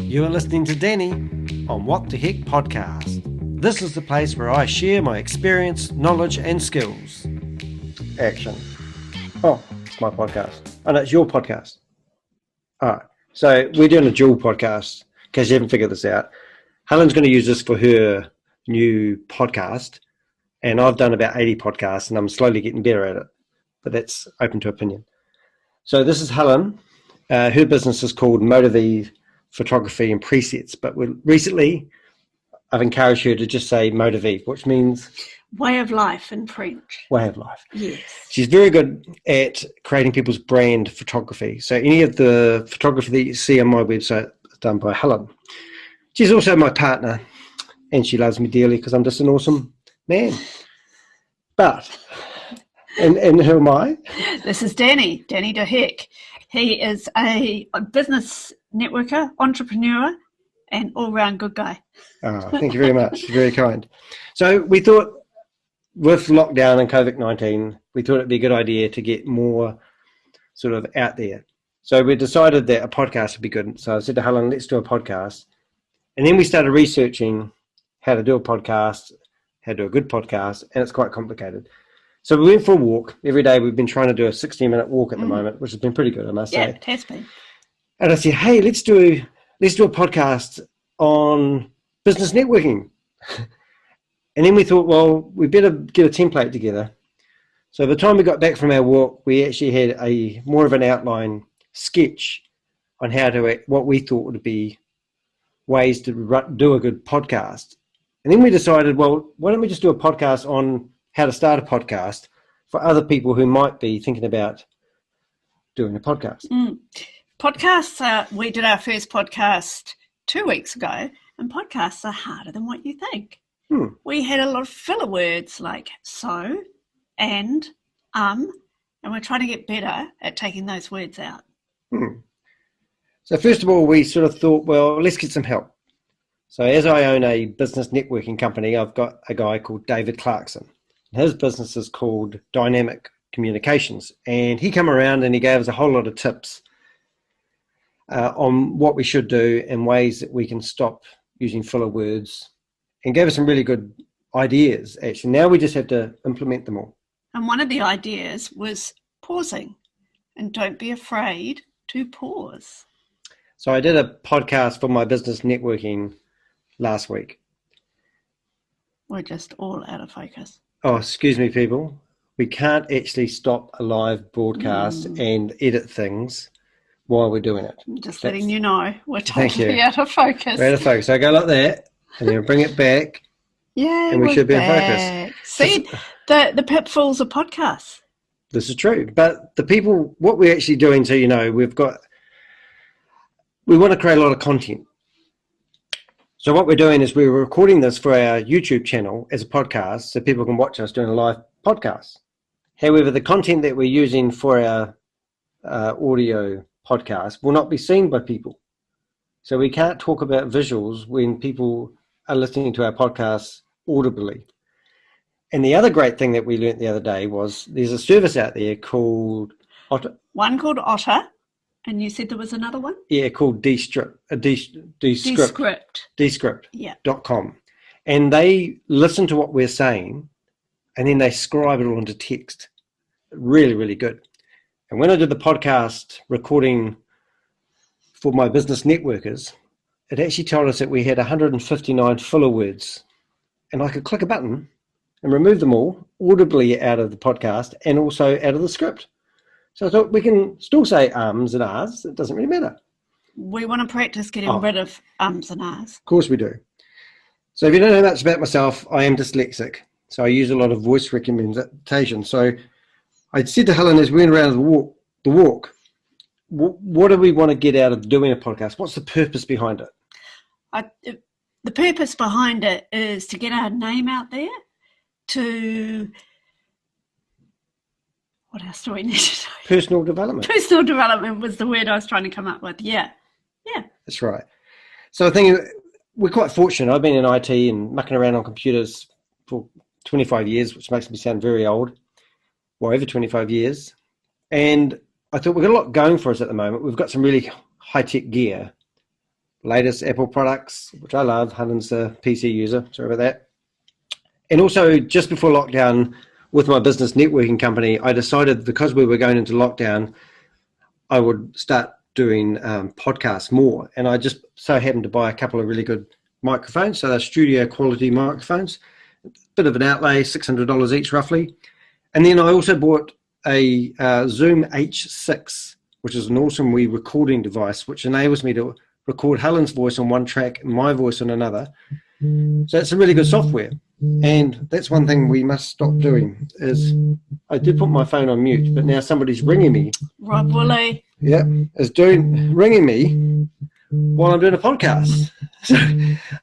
You are listening to Danny on What the Heck podcast. This is the place where I share my experience, knowledge and skills. Action. Oh, it's my podcast. Oh no, it's your podcast. Alright, so we're doing a dual podcast in case you haven't figured this out. Helen's going to use this for her new podcast, and I've done about 80 podcasts and I'm slowly getting better at it, but that's open to opinion. So this is Helen. Her business is called Motivate Photography and Presets, but recently I've encouraged her to just say Motivate, which means way of life in French. Way of life. Yes. She's very good at creating people's brand photography. So any of the photography that you see on my website is done by Helen. She's also my partner, and she loves me dearly because I'm just an awesome man. But, and who am I? This is Danny Danny de Hek. He is a business networker, entrepreneur, and all-round good guy. Oh, thank you very much. Very kind. So we thought with lockdown and COVID-19, we thought it'd be a good idea to get more sort of out there. So we decided that a podcast would be good. So I said to Helen, let's do a podcast. And then we started researching how to do a podcast, how to do a good podcast, and it's quite complicated. So we went for a walk. Every day we've been trying to do a 60-minute walk at the moment, which has been pretty good, I must say. Yeah, it has been. And I said, hey, let's do a podcast on business networking. And then we thought, well, we better get a template together. So by the time we got back from our walk, we actually had a more of an outline sketch on how to, what we thought would be ways to do a good podcast. And then we decided, well, why don't we just do a podcast on how to start a podcast for other people who might be thinking about doing a podcast. Podcasts, we did our first podcast 2 weeks ago, and podcasts are harder than what you think. We had a lot of filler words like so, and we're trying to get better at taking those words out. So first of all, we sort of thought, well, let's get some help. So as I own a business networking company, I've got a guy called David Clarkson. His business is called Dynamic Communications, and he came around and he gave us a whole lot of tips on what we should do and ways that we can stop using filler words, and gave us some really good ideas, actually. Now we just have to implement them all. And one of the ideas was pausing, and don't be afraid to pause. So I did a podcast for my business networking last week. We're just all out of focus. Oh, excuse me, people. We can't actually stop a live broadcast and edit things while we're doing it. Just letting you know, we're totally out of focus. We're out of focus. So I go like that, and then bring it back. Yeah, and we should be in focus. See, the pitfalls of podcasts. This is true. But the people, what we're actually doing, so you know, we want to create a lot of content. So what we're doing is we're recording this for our YouTube channel as a podcast so people can watch us doing a live podcast. However, the content that we're using for our audio podcast will not be seen by people. So we can't talk about visuals when people are listening to our podcast audibly. And the other great thing that we learned the other day was there's a service out there called Otter. One called Otter. And you said there was another one? Yeah, called Descript. Yeah. .com. And they listen to what we're saying, and then they scribe it all into text. Really, really good. And when I did the podcast recording for my business networkers, it actually told us that we had 159 filler words. And I could click a button and remove them all audibly out of the podcast and also out of the script. So I thought we can still say ums and ahs. It doesn't really matter. We want to practice getting rid of ums and ahs. Of course we do. So if you don't know much about myself, I am dyslexic. So I use a lot of voice recognition. So I said to Helen as we went around the walk, what do we want to get out of doing a podcast? What's the purpose behind it? The purpose behind it is to get our name out there, to... What else do we need to do? Personal development. Personal development was the word I was trying to come up with. Yeah. That's right. So I think we're quite fortunate. I've been in IT and mucking around on computers for 25 years, which makes me sound very old. Well, over 25 years. And I thought we've got a lot going for us at the moment. We've got some really high-tech gear, latest Apple products, which I love. Helen's a PC user, sorry about that. And also, just before lockdown, with my business networking company, I decided because we were going into lockdown, I would start doing podcasts more. And I just so happened to buy a couple of really good microphones. So they're studio quality microphones, bit of an outlay, $600 each roughly. And then I also bought a Zoom H6, which is an awesome wee recording device, which enables me to record Helen's voice on one track and my voice on another. So it's a really good software. And that's one thing we must stop doing is I did put my phone on mute, but now somebody's ringing me. Rob Woolley. Yeah, is ringing me while I'm doing a podcast. So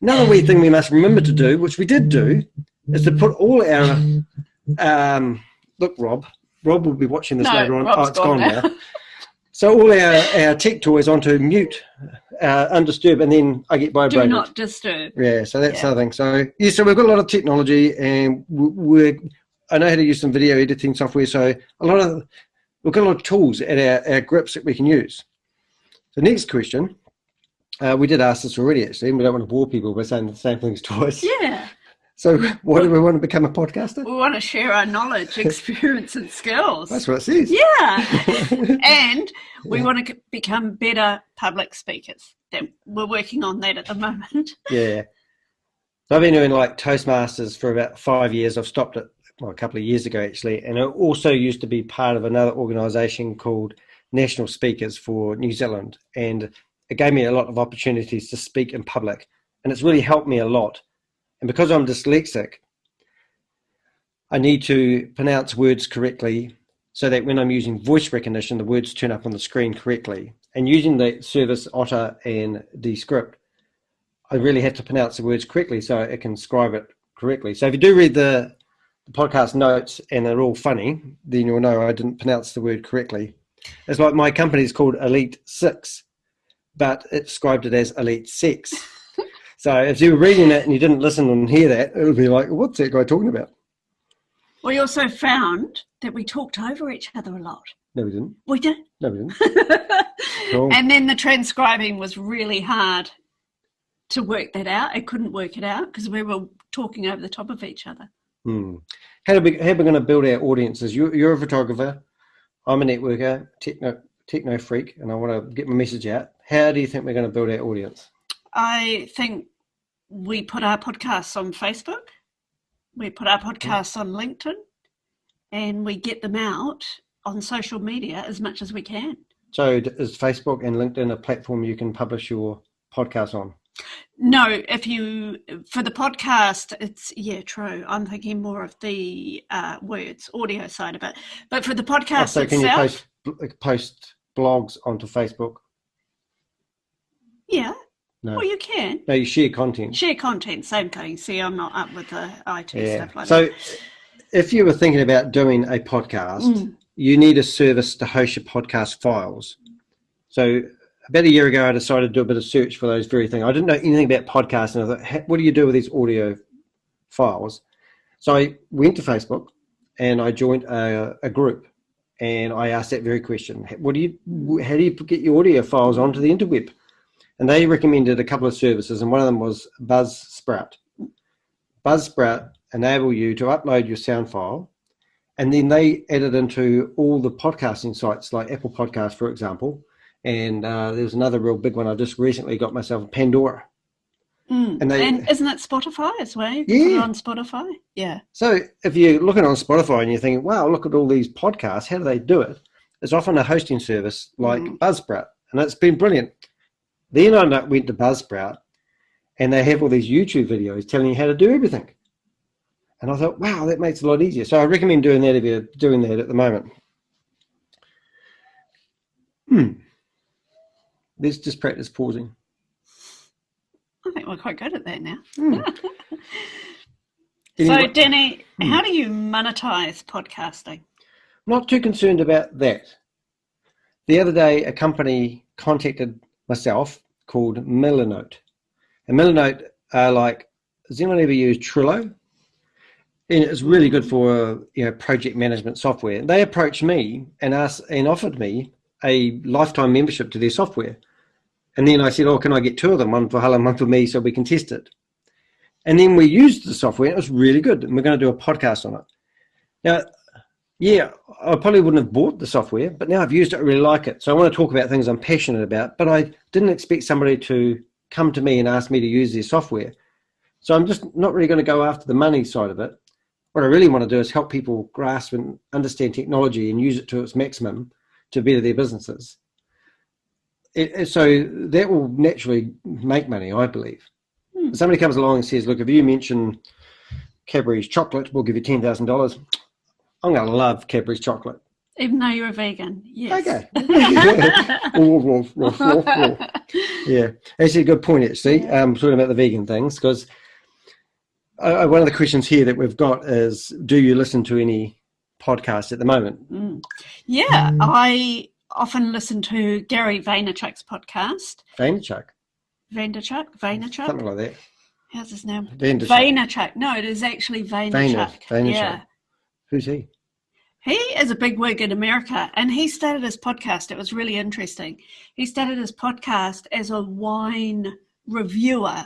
another wee thing we must remember to do, which we did do, is to put all our look, Rob will be watching this later on. Rob's it's gone now. So all our tech toys onto mute, undisturbed, and then I get vibrated. Do not disturb. Yeah, so that's another thing. So so we've got a lot of technology, and I know how to use some video editing software. So we've got a lot of tools at our grips that we can use. The next question, we did ask this already actually, and we don't want to bore people by saying the same things twice. Yeah. So why do we want to become a podcaster? We want to share our knowledge, experience and skills. That's what it says. Yeah. And we want to become better public speakers. We're working on that at the moment. Yeah. So I've been doing like Toastmasters for about 5 years. I've stopped it a couple of years ago actually. And I also used to be part of another organisation called National Speakers for New Zealand. And it gave me a lot of opportunities to speak in public. And it's really helped me a lot. And because I'm dyslexic, I need to pronounce words correctly so that when I'm using voice recognition, the words turn up on the screen correctly. And using the service Otter and Descript, I really have to pronounce the words correctly so it can scribe it correctly. So if you do read the podcast notes and they're all funny, then you'll know I didn't pronounce the word correctly. It's like my company's called Elite 6, but it described it as Elite 6. So if you were reading it and you didn't listen and hear that, it would be like, what's that guy talking about? We also found that we talked over each other a lot. No, we didn't. We did? No, we didn't. Cool. And then the transcribing was really hard to work that out. I couldn't work it out because we were talking over the top of each other. How are we going to build our audiences? You're a photographer. I'm a networker, techno freak, and I want to get my message out. How do you think we're going to build our audience? I think we put our podcasts on Facebook, we put our podcasts on LinkedIn, and we get them out on social media as much as we can. So is Facebook and LinkedIn a platform you can publish your podcast on? No, for the podcast, it's, true. I'm thinking more of the audio side of it. But for the podcast so can itself, you post blogs onto Facebook? Yeah. No. Well, you can. No, you share content. Share content, same thing. See, I'm not up with the IT stuff like that. So if you were thinking about doing a podcast, you need a service to host your podcast files. So about a year ago, I decided to do a bit of search for those very things. I didn't know anything about podcasts, and I thought, what do you do with these audio files? So I went to Facebook and I joined a group, and I asked that very question. How do you get your audio files onto the interweb? And they recommended a couple of services, and one of them was Buzzsprout. Buzzsprout enable you to upload your sound file, and then they add it into all the podcasting sites like Apple Podcasts, for example. And there's another real big one. I just recently got myself Pandora. And isn't it Spotify as well? You can put it on Spotify? Yeah. So if you're looking on Spotify and you're thinking, wow, look at all these podcasts, how do they do it? It's often a hosting service like Buzzsprout, and it's been brilliant. Then I went to Buzzsprout, and they have all these YouTube videos telling you how to do everything. And I thought, wow, that makes it a lot easier. So I recommend doing that if you're doing that at the moment. Let's just practice pausing. I think we're quite good at that now. So, Danny, how do you monetize podcasting? Not too concerned about that. The other day, a company contacted myself called Milanote. And Milanote are like, has anyone ever used Trello? And it's really good for project management software. They approached me and offered me a lifetime membership to their software. And then I said, oh, can I get 2 of them, one for Helen, one for me, so we can test it? And then we used the software, and it was really good, and we're going to do a podcast on it. Now, yeah, I probably wouldn't have bought the software, but now I've used it, I really like it. So I want to talk about things I'm passionate about, but I didn't expect somebody to come to me and ask me to use their software. So I'm just not really going to go after the money side of it. What I really want to do is help people grasp and understand technology and use it to its maximum to better their businesses. So that will naturally make money, I believe. If somebody comes along and says, look, if you mention Cadbury's chocolate, we'll give you $10,000. I'm going to love Cadbury's chocolate. Even though you're a vegan, yes. Okay. Yeah, actually a good point, actually, talking about the vegan things, because one of the questions here that we've got is, do you listen to any podcasts at the moment? Yeah, I often listen to Gary Vaynerchuk's podcast. Vaynerchuk? Something like that. How's his name? Vaynerchuk. No, it is actually Vaynerchuk. Vaynerchuk. Yeah. Who's he? He is a big wig in America, and he started his podcast. It was really interesting. He started his podcast as a wine reviewer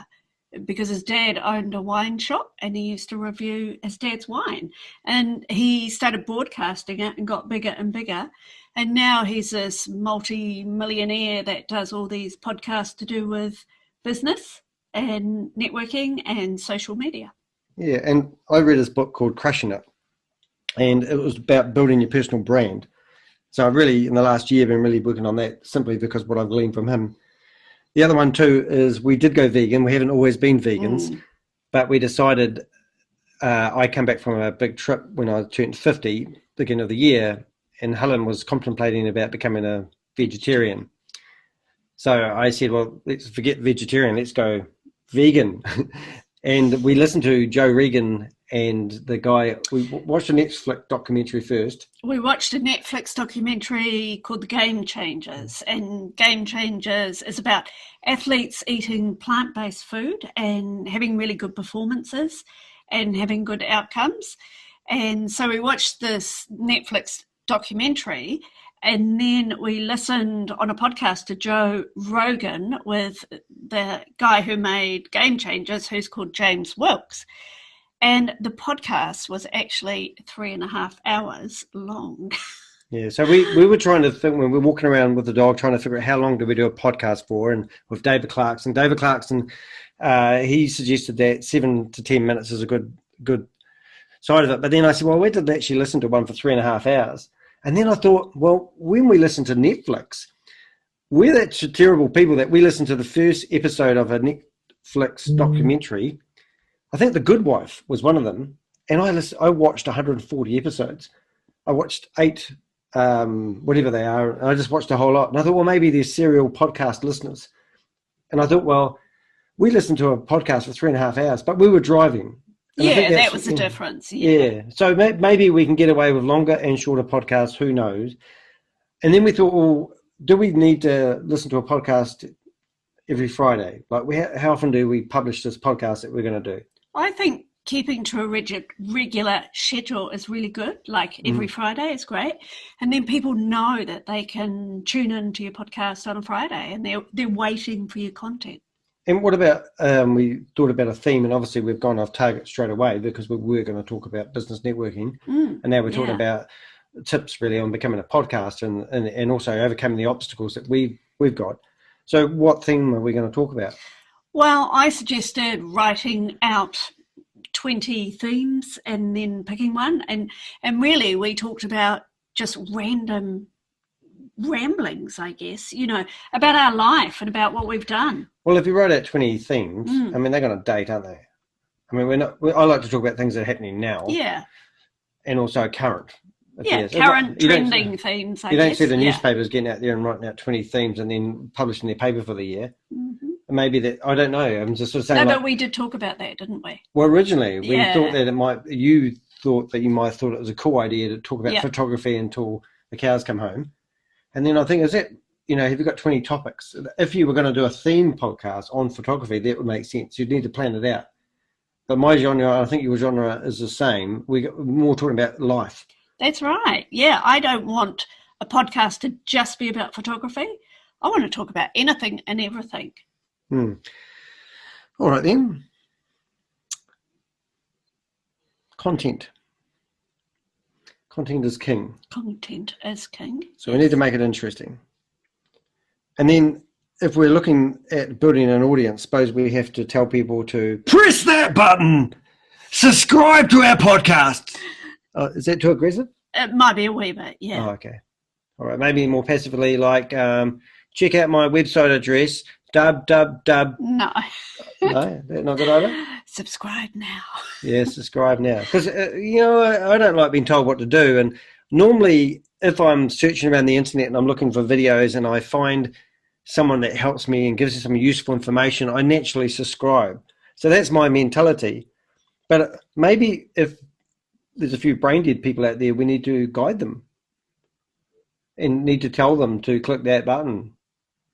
because his dad owned a wine shop and he used to review his dad's wine. And he started broadcasting it and got bigger and bigger. And now he's this multi-millionaire that does all these podcasts to do with business and networking and social media. Yeah, and I read his book called Crushing It, and it was about building your personal brand. So I've really, in the last year, been really working on that simply because what I've gleaned from him. The other one too is we did go vegan. We haven't always been vegans, but we decided, I come back from a big trip when I turned 50, beginning of the year, and Helen was contemplating about becoming a vegetarian. So I said, well, let's forget vegetarian, let's go vegan. And we listened to Joe Rogan and the guy, we watched a Netflix documentary first. We watched a Netflix documentary called The Game Changers, and Game Changers is about athletes eating plant-based food and having really good performances and having good outcomes. And so we watched this Netflix documentary, and then we listened on a podcast to Joe Rogan with the guy who made Game Changers, who's called James Wilkes. And the podcast was actually 3.5 hours long. Yeah, so we were trying to think, when we were walking around with the dog, trying to figure out how long do we do a podcast for, and with David Clarkson. David Clarkson, he suggested that 7 to 10 minutes is a good side of it. But then I said, well, we did actually listen to one for 3.5 hours. And then I thought, well, when we listen to Netflix, we're that terrible people that we listen to the first episode of a Netflix documentary. I think The Good Wife was one of them. And I watched 140 episodes. I watched 8, whatever they are. And I just watched a whole lot. And I thought, well, maybe they're serial podcast listeners. And I thought, well, we listened to a podcast for 3.5 hours, but we were driving. Yeah, that was the difference. Yeah. So maybe we can get away with longer and shorter podcasts. Who knows? And then we thought, well, do we need to listen to a podcast every Friday? Like, how often do we publish this podcast that we're going to do? I think keeping to a regular schedule is really good. Like every Friday is great. And then people know that they can tune into your podcast on a Friday and they're waiting for your content. And what about, we thought about a theme, and obviously we've gone off target straight away because we were going to talk about business networking. And now we're talking about tips really on becoming a podcaster and also overcoming the obstacles that we've got. So what theme are we going to talk about? Well, I suggested writing out 20 themes and then picking one. And really we talked about just random ramblings, I guess, about our life and about what we've done. Well, if you wrote out 20 themes, I mean, they're going to date, aren't they? I mean, I like to talk about things that are happening now. Yeah. And also current. Yeah, current trending themes, I guess. You don't see the newspapers getting out there and writing out 20 themes and then publishing their paper for the year. And maybe that, I don't know. I'm just sort of saying. No, but we did talk about that, didn't we? Well, originally, we thought that you thought that you might have thought it was a cool idea to talk about photography until the cows come home. And then I think, have you got 20 topics? If you were going to do a theme podcast on photography, that would make sense. You'd need to plan it out. But my genre, I think your genre is the same. We're more talking about life. That's right. Yeah, I don't want a podcast to just be about photography. I want to talk about anything and everything. All right then. Content. Content is king. Content is king. So we need to make it interesting. And then if we're looking at building an audience, suppose we have to tell people to press that button, subscribe to our podcast. Is that too aggressive? It might be a wee bit, yeah. Oh, okay. All right, maybe more passively, like check out my website address, www. No. No, that's not good either. Subscribe now. Yeah, subscribe now. Because, I don't like being told what to do. And normally, if I'm searching around the internet and I'm looking for videos and I find someone that helps me and gives me some useful information, I naturally subscribe. So that's my mentality. But maybe if there's a few brain dead people out there, we need to guide them and need to tell them to click that button.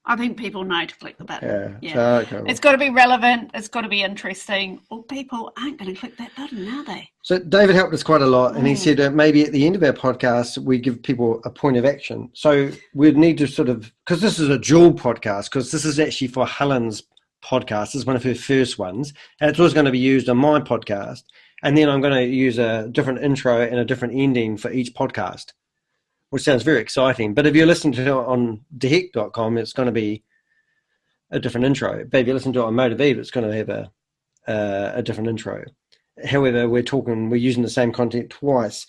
I think people know to click the button. Yeah. So, okay. It's got to be relevant. It's got to be interesting. Or people aren't going to click that button, are they? So David helped us quite a lot, and he said maybe at the end of our podcast we give people a point of action. So we'd need to sort of, because this is a dual podcast, because this is actually for Helen's podcast. This is one of her first ones, and it's always going to be used on my podcast. And then I'm going to use a different intro and a different ending for each podcast, which sounds very exciting. But if you listen to it on dehek.com, it's going to be a different intro. But if you listen to it on Motivate, it's going to have a different intro. However, we're using the same content twice.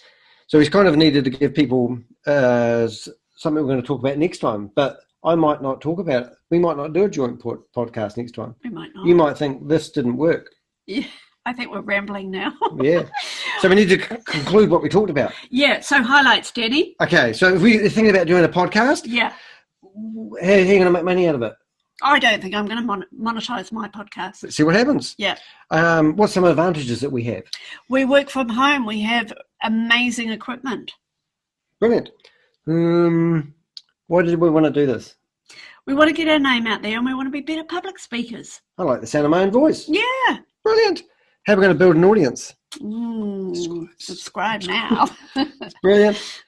So we kind of needed to give people something we're going to talk about next time. But I might not talk about it. We might not do a joint podcast next time. We might not. You might think this didn't work. Yeah, I think we're rambling now. Yeah. So we need to conclude what we talked about. Yeah, so highlights, Danny. Okay, so if we're thinking about doing a podcast, yeah, how are you going to make money out of it? I don't think I'm going to monetize my podcast. Let's see what happens. Yeah. What's some advantages that we have? We work from home. We have amazing equipment. Brilliant. Why did we want to do this? We want to get our name out there and we want to be better public speakers. I like the sound of my own voice. Yeah. Brilliant. How are we going to build an audience? Subscribe now. Brilliant.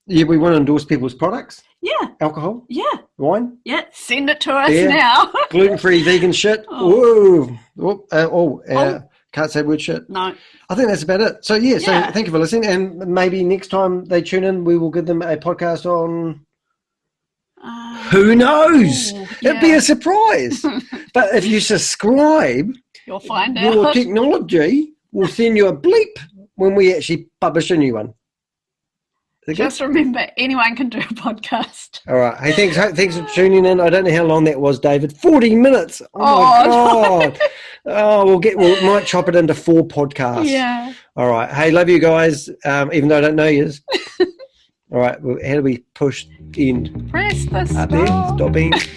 Yeah, we want to endorse people's products. Yeah. Alcohol. Yeah. Wine. Yeah. Send it to us now. Gluten-free vegan shit. Oh. Whoa. Can't say word shit. No. I think that's about it. So, yeah, so thank you for listening. And maybe next time they tune in, we will give them a podcast on... who knows? It'd be a surprise. But if you subscribe... You'll find out. Your technology will send you a bleep when we actually publish a new one. Just remember, anyone can do a podcast. All right. Hey, thanks for tuning in. I don't know how long that was, David. 40 minutes. Oh my God. No. We might chop it into 4 podcasts. Yeah. All right. Hey, love you guys, even though I don't know yous. All right. Well, how do we push end? Press the stop. Up there. Stop end.